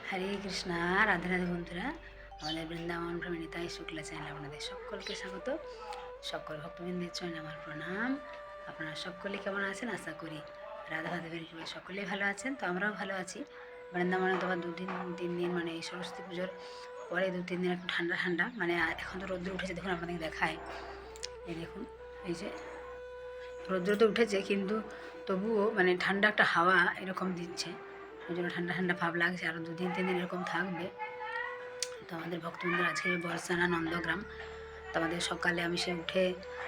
হরে কৃষ্ণা। রাধে রাধে বন্ধুরা, আমাদের বৃন্দাবন ভ্রমণিতাই শুক্লা চ্যানেলে আপনাদের সকলকে স্বাগত। সকল ভক্তবৃন্দের জন্য আমার প্রণাম। আপনারা সকলে কেমন আছেন? আশা করি রাধা মাধবের কৃপায় সকলেই ভালো আছেন। তো আমরাও ভালো আছি। বৃন্দাবনে তো আবার 2-3 দিন মানে এই সরস্বতী পুজোর পরে 2-3 দিন একটু ঠান্ডা ঠান্ডা, মানে এখন তো রোদ্র উঠেছে, দেখুন আপনাদেরকে দেখায়। এই দেখুন, এই যে রৌদ্র তো উঠেছে, কিন্তু তবুও মানে ঠান্ডা একটা হাওয়া এরকম দিচ্ছে, ওই জন্য ঠান্ডা ঠান্ডা ভাব লাগছে। আরও 2-3 দিন এরকম থাকবে। তো আমাদের ভক্তবৃন্দের আজকে বর্ষানা নন্দগ্রাম। তো আমাদের সকালে আমি সে উঠে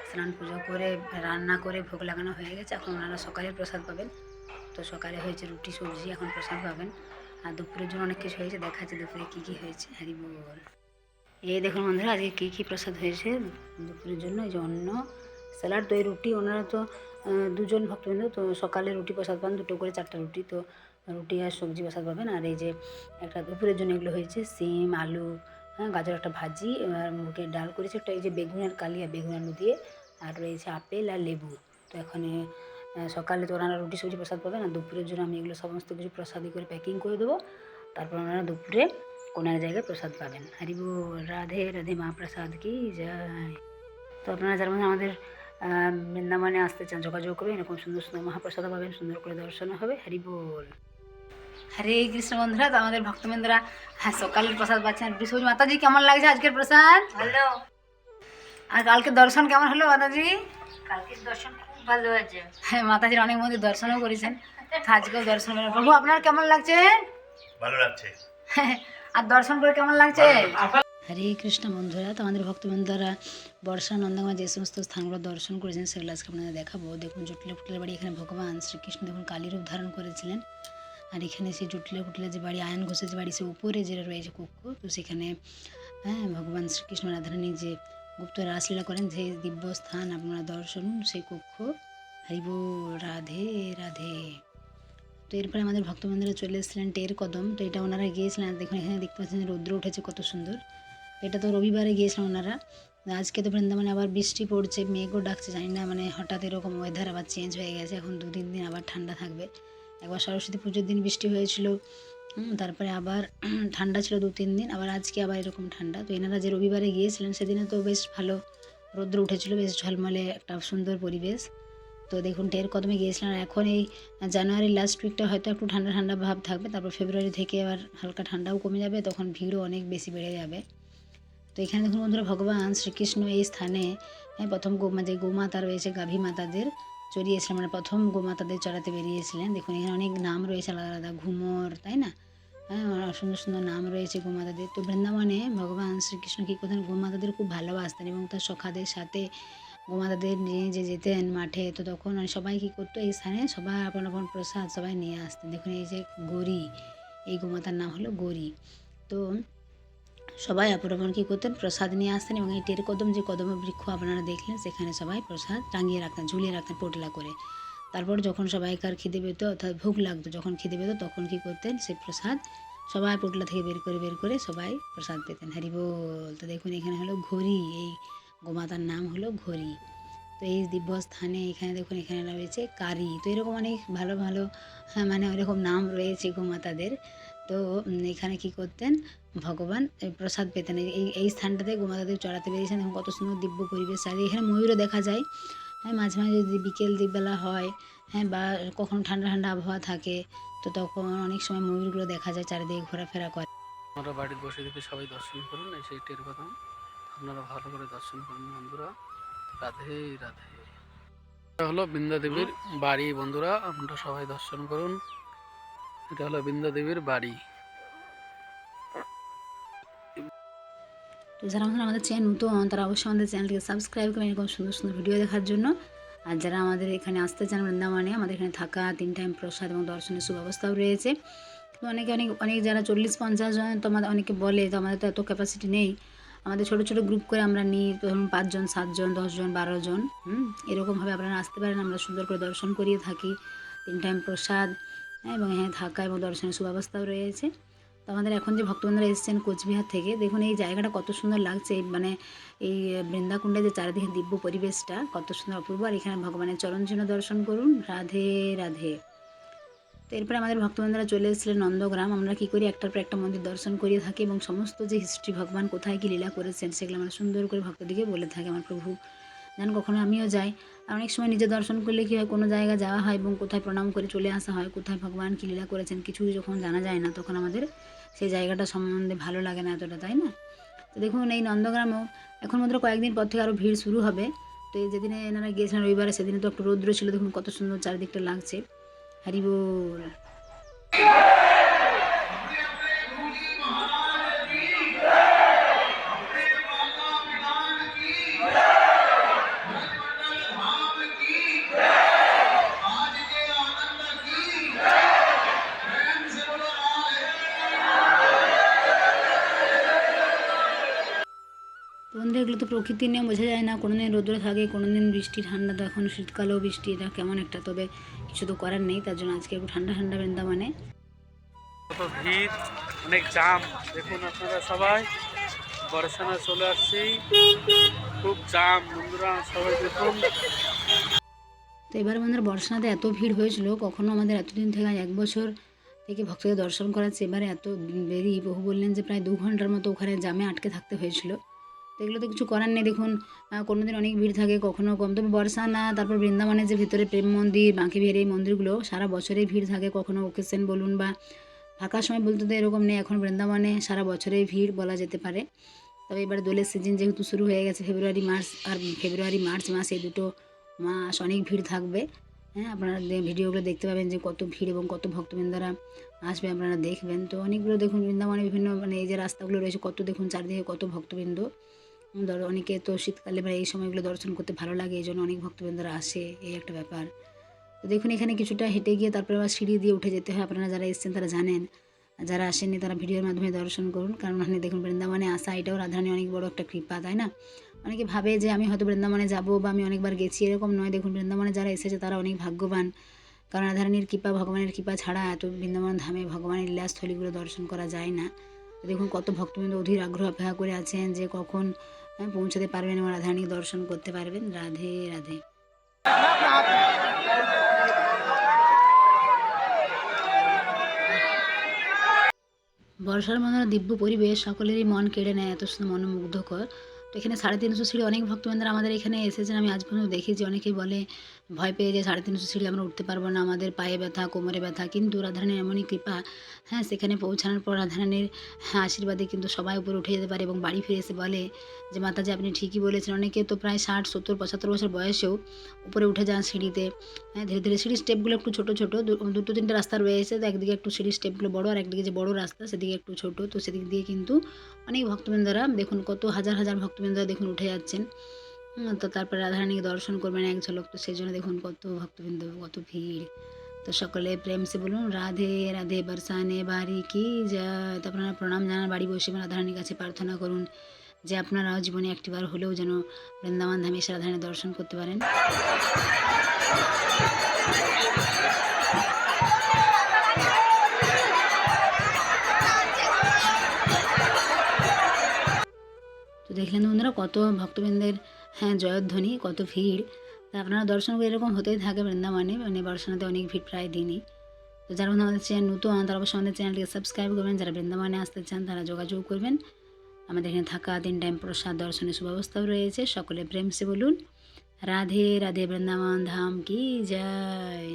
স্নান পুজো করে রান্না করে ভোগ লাগানো হয়ে গেছে। এখন ওনারা সকালের প্রসাদ পাবেন। তো সকালে হয়েছে রুটি সবজি, এখন প্রসাদ পাবেন। আর দুপুরের জন্য অনেক কিছু হয়েছে, দেখাচ্ছে দুপুরে কী কী হয়েছে। হরি বল। এই দেখুন বন্ধুরা, আজকে কী কী প্রসাদ হয়েছে দুপুরের জন্য। এই যে অন্ন, স্যালাড, দই, রুটি। ওনারা তো দুজন ভক্তবৃন্দ, তো সকালে রুটি প্রসাদ পান, 2 করে 4টা রুটি। তো রুটি আর সবজি প্রসাদ পাবেন। আর এই যে একটা দুপুরের জন্য এগুলো হয়েছে সিম, আলু, গাজর একটা ভাজি, মুগের ডাল করেছে একটা, এই যে বেগুন আর কালিয়া, বেগুন আলু দিয়ে, আর রয়েছে আপেল আর লেবু। তো এখানে সকালে তো ওনারা রুটি সবজি প্রসাদ পাবেন, আর দুপুরের জন্য আমি এগুলো সমস্ত কিছু প্রসাদি করে প্যাকিং করে দেবো। তারপর ওনারা দুপুরে কোনো এক জায়গায় প্রসাদ পাবেন। হরি বল। রাধে রাধে, মা প্রসাদ কি যায়। তো আপনারা যারা মানে আমাদের বৃন্দাবনে আসতে চান যোগাযোগ করবেন, এরকম সুন্দর সুন্দর মহাপ্রসাদ পাবেন, সুন্দর করে দর্শন হবে। হরি বল। হরে কৃষ্ণ বন্ধুরা, তো আমাদের ভক্তবৃন্দরা সকালের প্রসাদ পাচ্ছেন রুটি সবজি। মাতাজি কেমন লাগছে আজকের প্রসাদ? ভালো। আর কালকে দর্শন কেমন হলো মাতাজি? কালকের দর্শন খুব ভালো হয়েছে। হ্যাঁ, মাতাজির অনেক মন্দির দর্শনও করেছেন, আজকেও দর্শন করেন। প্রভু আপনার কেমন লাগছে? ভালো লাগছে। আর দর্শন করে কেমন লাগছে? হরে কৃষ্ণ বন্ধুরা, তো আমাদের ভক্তবৃন্দরা বর্ষা নন্দগ্রামে যে সমস্ত স্থানগুলো দর্শন করেছেন সেগুলো আজকে আপনাদের দেখাবো। দেখুন, জটিলা ফুটলের বাড়ি, এখানে ভগবান শ্রীকৃষ্ণ দেখুন কালী রূপ ধারণ করেছিলেন। আর এখানে সেই জটিলা ফুটলের যে বাড়ি, আয়ন ঘোষের যে বাড়ি, সে উপরে যেটা রয়েছে কক্ষ, তো সেখানে ভগবান শ্রীকৃষ্ণ রাধারানী যে গুপ্ত রাসলীলা করেন, সেই দিব্য স্থান আপনারা দর্শন, সেই কক্ষ। হরি বল। রাধে রাধে। তো এরপরে আমাদের ভক্তবৃন্দরা চলে এসেছিলেন টের কদম। তো এটা ওনারা গিয়েছিলেন, দেখুন এখানে দেখতে পাচ্ছেন রৌদ্র উঠেছে কত সুন্দর। এটা তো রবিবারে গিয়েছিলাম ওনারা। আজকে তো বৃন্দাবনে আবার বৃষ্টি পড়ছে, মেঘও ডাকছে, জানি না মানে হঠাৎ এরকম ওয়েদার আবার চেঞ্জ হয়ে গেছে। এখন 2-3 দিন আবার ঠান্ডা থাকবে। একবার সরস্বতী পুজোর দিন বৃষ্টি হয়েছিল, তারপরে আবার ঠান্ডা ছিল 2-3 দিন, আবার আজকে আবার এরকম ঠান্ডা। তো এনারা যে রবিবারে গিয়েছিলেন সেদিনে তো বেশ ভালো রৌদ্র উঠেছিল, বেশ ঝলমলে একটা সুন্দর পরিবেশ। তো দেখুন টের কদমে গিয়েছিলাম। আর এখন এই জানুয়ারির লাস্ট উইকটা হয়তো একটু ঠান্ডা ঠান্ডা ভাব থাকবে, তারপর ফেব্রুয়ারি থেকে আবার হালকা ঠান্ডাও কমে যাবে, তখন ভিড়ও অনেক বেশি বেড়ে যাবে। তো এখানে দেখুন বন্ধুরা, ভগবান শ্রীকৃষ্ণ এই স্থানে প্রথম যে গোমাতা রয়েছে, গাভী মাতাদের চড়িয়েছিলেন, মানে প্রথম গোমাতাদের চড়াতে বেরিয়েছিলেন। দেখুন এখানে অনেক নাম রয়েছে আলাদা আলাদা, ঘুমর, তাই না? সুন্দর সুন্দর নাম রয়েছে গোমাতাদের। তো বৃন্দাবনে ভগবান শ্রীকৃষ্ণ কী করতেন, গোমাতাদের খুব ভালোবাসতেন এবং তার সখাদের সাথে গোমাতাদের নিয়ে যে যেতেন মাঠে, তো তখন সবাই কী করতো, এই স্থানে সবাই আপন আপন প্রসাদ সবাই নিয়ে আসতেন। দেখুন এই যে গৌরী, এই গোমাতার নাম হলো গৌরী। তো সবাই আপন আপন কী করতেন, প্রসাদ নিয়ে আসতেন, এবং এই টের কদম যে কদম বৃক্ষ আপনারা দেখলেন, সেখানে সবাই প্রসাদ টাঙিয়ে রাখতেন, ঝুলিয়ে রাখতেন পোটলা করে। তারপর যখন সবাইকার খিদে পেত, অর্থাৎ ভোগ লাগতো, যখন খিদে পেত তখন কী করতেন, সেই প্রসাদ সবাই পোটলা থেকে বের করে সবাই প্রসাদ পেতেন। হরি বল। তো দেখুন এখানে হলো ঘড়ি, এই গোমাতার নাম হলো ঘড়ি। তো এই দিব্য স্থানে এখানে দেখুন এখানে রয়েছে কারি। তো এরকম অনেক ভালো ভালো মানে ওইরকম নাম রয়েছে গোমাতাদের। তো এখানে কি করতেন, ভগবান প্রসাদ পেতেন। এই স্থানটাতে গোমাতাদের চড়াতে বেরিয়েছেন। এবং কত সুন্দর দিব্য পরিবেশ। আর এখানে ময়ূরও দেখা যায়। মাঝে মাঝে যদি বিকেল দিকবেলা হয়, বা কখনো ঠান্ডা ঠান্ডা আবহাওয়া থাকে, তো তখন অনেক সময় ময়ূরগুলো দেখা যায় চারিদিকে ঘোরাফেরা করে। আপনারা বাড়িতে বসে থেকে সবাই দর্শন করুন, সেই টের কথা আপনারা ভালো করে দর্শন করুন বন্ধুরা। রাধে রাধে। এটা হলো বৃন্দা দেবীর বাড়ি বন্ধুরা, আপনারা সবাই দর্শন করুন। এটা হলো বৃন্দা দেবীর বাড়ি। তো যারা আমাদের চ্যানেল নতুন, তারা অবশ্যই আমাদের চ্যানেলটিকে সাবস্ক্রাইব করেন এরকম সুন্দর সুন্দর ভিডিও দেখার জন্য। আর যারা আমাদের এখানে আসতে চান বৃন্দাবনে, আমাদের এখানে থাকা 3 টাইম প্রসাদ এবং দর্শনের সুব্যবস্থাও রয়েছে। তো অনেক যারা 40-50 জন, তো আমাদের অনেকে বলে, তো আমাদের তো এত ক্যাপাসিটি নেই। আমাদের ছোটো ছোটো গ্রুপ করে আমরা নিই, ধরুন 5 জন, 7 জন, 10 জন, 12 জন, এরকমভাবে আপনারা আসতে পারেন। আমরা সুন্দর করে দর্শন করিয়ে থাকি, 3 টাইম প্রসাদ, এবং থাকা এবং দর্শনের সুব্যবস্থাও রয়েছে। তো আমাদের এখন যে ভক্তবৃন্দরা এসেছেন কোচবিহার থেকে, দেখুন এই জায়গাটা কত সুন্দর লাগছে। মানে এই বৃন্দাকুণ্ডে যে চারিদিকে দিব্য পরিবেশটা কত সুন্দর অপূর্ব। আর এখানে ভগবানের চরণ চিহ্ন দর্শন করুন। রাধে রাধে। তো এরপরে আমাদের ভক্তবৃন্দরা চলে এসেছিলেন নন্দগ্রাম। আমরা কী করি, একটার পর একটা মন্দির দর্শন করিয়ে থাকি এবং সমস্ত যে হিস্ট্রি, ভগবান কোথায় কী লীলা করেছেন সেগুলো আমরা সুন্দর করে ভক্তদিকে বলে থাকি। আমার প্রভু যেন কখনো আমিও যাই। আর অনেক সময় নিজে দর্শন করলে কী হয়, কোনো জায়গায় যাওয়া হয় এবং কোথায় প্রণাম করে চলে আসা হয়, কোথায় ভগবান কী লীলা করেছেন কিছুই যখন জানা যায় না, তখন আমাদের সেই জায়গাটা সম্বন্ধে ভালো লাগে না এতটা, তাই না? তো দেখুন এই নন্দগ্রামেও এখন মাত্র কয়েকদিন পর থেকে আরও ভিড় শুরু হবে। তো এই যেদিনে এনারা গিয়েছিলেন রবিবারে, সেদিনে তো একটু রৌদ্র ছিল, দেখুন কত সুন্দর চারিদিকটা লাগছে। হরি বল। তো বন্ধু, এগুলো তো প্রকৃতির নিয়ম, বোঝা যায় না, কোনো দিন রোদ্র থাকে, কোনো দিন বৃষ্টি, ঠান্ডা। তো এখন শীতকালেও বৃষ্টি, এটা কেমন একটা, তবে কিছু তো করার নেই। তার জন্য আজকে একটু ঠান্ডা ঠান্ডা বৃন্দাবনে। কত ভিড়, অনেক জাম। দেখুন আপনারা সবাই, বর্ষানা চলে আসছি, খুব জাম বন্ধুরা, সবাই দেখুন। তো এবার আমাদের বর্ষাতে এত ভিড় হয়েছিল, কখনো আমাদের এতদিন থেকে 1 বছর থেকে ভক্তদের দর্শন করাচ্ছে, এবারে এত দেরি। প্রভু বললেন যে প্রায় 2 ঘন্টার মতো ওখানে জামে আটকে থাকতে হয়েছিল। তো এগুলো তো কিছু করার নেই। দেখুন কোনো দিন অনেক ভিড় থাকে, কখনো কম। তবে বর্ষা না, তারপর বৃন্দাবনের যে ভিতরে প্রেম মন্দির, বাঁকে বিহারি, এই মন্দিরগুলো সারা বছরেই ভিড় থাকে। কখনো ওকেশন বলুন বা ফাঁকা সময় বলতে তো এরকম নেই, এখন বৃন্দাবনে সারা বছরেই ভিড় বলা যেতে পারে। তবে এবারে দোলের সিজন যেহেতু শুরু হয়ে গেছে, ফেব্রুয়ারি মার্চ মাস, এই দুটো মাস অনেক ভিড় থাকবে। হ্যাঁ, আপনারা ভিডিওগুলো দেখতে পাবেন যে কত ভিড় এবং কত ভক্তবৃন্দরা আসবে, আপনারা দেখবেন। তো অনেকগুলো দেখুন বৃন্দাবনে বিভিন্ন এই যে রাস্তাগুলো রয়েছে, কত দেখুন চারিদিকে কত ভক্তবৃন্দ। অনেকে তো শীতকালে এই সময়গুলো দর্শন করতে ভালো লাগে, এই জন্য অনেক ভক্তবৃন্দরা আসে, এই একটা ব্যাপার। তো দেখুন এখানে কিছুটা হেঁটে গিয়ে তারপরে আবার সিঁড়ি দিয়ে উঠে যেতে হয়। আপনারা যারা এসেছেন তারা জানেন, আর যারা আসেননি তারা ভিডিওর মাধ্যমে দর্শন করুন। কারণ ওখানে দেখুন বৃন্দাবনে আসা, এটাও রাধারানীর অনেক বড় একটা কৃপা, তাই না? অনেকে ভাবে যে আমি হয়তো বৃন্দাবনে যাবো বা আমি অনেকবার গেছি, এরকম নয়। দেখুন বৃন্দাবনে যারা এসেছে তারা অনেক ভাগ্যবান, কারণ রাধারানীর কৃপা, ভগবানের কৃপা ছাড়া এত বৃন্দাবন ধামে ভগবানের লীলাস্থলীগুলো দর্শন করা যায় না। দেখুন কত ভক্তবৃন্দ অধীর আগ্রহ অপেক্ষা করে আছেন যে কখন পৌঁছাতে পারবেন এবং রাধারানীকে দর্শন করতে পারবেন। রাধে রাধে। বর্ষার মনে দিব্য পরিবেশ সকলেরই মন কেড়ে নেয়, এত সুন্দর মনোমুগ্ধকর। তো এখানে 350 সিঁড়ি, অনেক ভক্তবৃন্দরা আমাদের এখানে এসেছেন। আমি আজ পর্যন্ত দেখেছি অনেকেই বলে ভয় পেয়ে যে 350 সিঁড়ি আমরা উঠতে পারবো না, আমাদের পায়ে ব্যথা, কোমরে ব্যথা। কিন্তু রাধারানীর এমনই কৃপা, হ্যাঁ, সেখানে পৌঁছানোর পর রাধারানীর আশীর্বাদে কিন্তু সবাই উপরে উঠে যেতে পারে এবং বাড়ি ফিরে এসে বলে যে মাতাজি আপনি ঠিকই বলেছেন। অনেকে তো প্রায় 60, 70, 75 বছর বয়সেও উপরে উঠে যান সিঁড়িতে। হ্যাঁ, ধীরে ধীরে সিঁড়ির স্টেপগুলো একটু ছোটো ছোটো, দুটো তিনটে রাস্তা রয়েছে। তো একদিকে একটু সিঁড়ির স্টেপগুলো বড়ো, আর একদিকে যে বড় রাস্তা সেদিকে একটু ছোটো। তো সেদিক দিয়ে কিন্তু অনেক ভক্তবৃন্দরা দেখুন, কত হাজার হাজার ভক্তবৃন্দরা দেখুন উঠে যাচ্ছেন। তো তারপরে রাধারানীকে দর্শন করবেন এক ঝলক। তো সেই জন্য দেখুন কত ভক্তবৃন্দ, কত ভিড়। তো সকলে প্রেম সে বলুন রাধে রাধে, বরসানে বাড়ি কি যায়। তো আপনারা প্রণাম জানান, বাড়ি বসে রাধারানীর কাছে প্রার্থনা করুন যে আপনারাও জীবনে একটিবার হলেও যেন বৃন্দাবন ধামে এসে রাধারানীর দর্শন করতে পারেন। তো দেখলেন বন্ধুরা কত ভক্তবৃন্দের, হ্যাঁ, জয়ধ্বনি, কত ভিড়। তা আপনারা দর্শন করে এরকম হতেই থাকে বৃন্দাবনে, বর্ষানাতে অনেক ভিড় প্রায় দিনই। তো যারা বন্ধু আমাদের চ্যানেল নতুন, তারা অবশ্যই আমাদের চ্যানেলটিকে সাবস্ক্রাইব করবেন। যারা বৃন্দাবনে আসতে চান তারা যোগাযোগ করবেন। আমাদের এখানে থাকা 3 টাইম প্রসাদ দর্শনের সুব্যবস্থাও রয়েছে। সকলে প্রেম সে বলুন রাধে রাধে, বৃন্দাবন ধাম কি জয়।